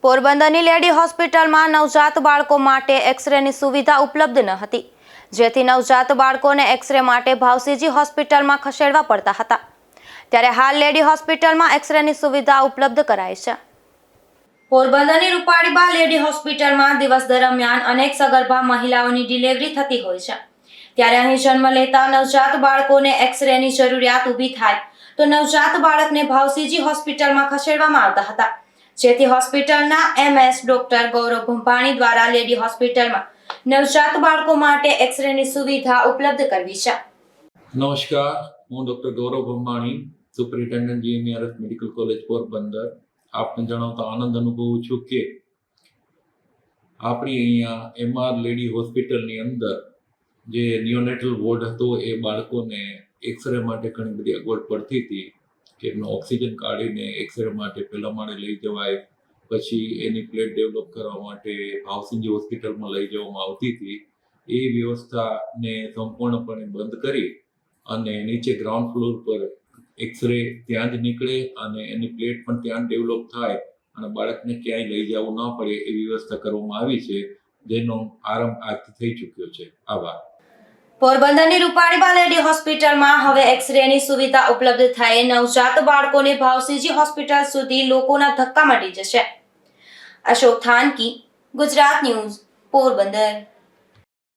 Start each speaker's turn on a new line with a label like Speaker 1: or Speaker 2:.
Speaker 1: પોરબંદરની લેડી હોસ્પિટલમાં નવજાત બાળકો માટે એક્સરેની સુવિધા ઉપલબ્ધ ન હતી, જેથી નવજાત બાળકોને એક્સરે માટે ભાવસીજી હોસ્પિટલમાં ખસેડવા પડતા હતા। ત્યારે હાલ લેડી હોસ્પિટલમાં એક્સરેની સુવિધા ઉપલબ્ધ કરાઈ છે। પોરબંદરની રૂપાળીબા લેડી હોસ્પિટલમાં દિવસ દરમિયાન અનેક સગર્ભા મહિલાઓની ડિલિવરી થતી હોય છે। ત્યારે અહીં જન્મ લેતા નવજાત બાળકોને એક્સરેની જરૂરિયાત ઊભી થાય તો નવજાત બાળકને ભાવસીજી હોસ્પિટલમાં ખસેડવામાં આવતા હતા, જેથી હોસ્પિટલના MS ડોક્ટર ગૌરવ ભંભાણી દ્વારા લેડી હોસ્પિટલમાં નવજાત બાળકો માટે એક્સરેની સુવિધા ઉપલબ્ધ કરવી છે।
Speaker 2: નમસ્કાર, હું doctor Gaurav Bhambhani, superintendent GMERS medical college Porbandar આપને જણાવતા આનંદ અનુભવું છું કે આપણી અહીંયા MR લેડી હોસ્પિટલની અંદર જે નિયોનેટલ વોર્ડ હતો એ બાળકોને એક્સરે માટે ઘણી બધી અગવડ પડતી હતી કે એમનો ઓક્સિજન કાઢીને એક્સરે માટે પહેલા માળે લઈ જવાય, પછી એની પ્લેટ ડેવલપ કરવા માટે ભાવસીજી હોસ્પિટલમાં લઈ જવામાં આવતી હતી। એ વ્યવસ્થાને સંપૂર્ણપણે બંધ કરી અને નીચે ગ્રાઉન્ડ ફ્લોર પર એક્સરે ત્યાં જ નીકળે અને એની પ્લેટ પણ ત્યાં ડેવલપ થાય અને બાળકને ક્યાંય લઈ જવું ન પડે એવી વ્યવસ્થા કરવામાં આવી છે, જેનો આરંભ આજથી થઈ ચૂક્યો છે। આભાર।
Speaker 1: પોરબંદરની રૂપાળીબા લેડી હોસ્પિટલમાં હવે એક્સરેની સુવિધા ઉપલબ્ધ થઈ નવજાત બાળકોને ભાવસીજી હોસ્પિટલ સુધી લોકોના ધક્કા મટી જશે। અશોક થાનકી, ગુજરાત ન્યૂઝ, પોરબંદર।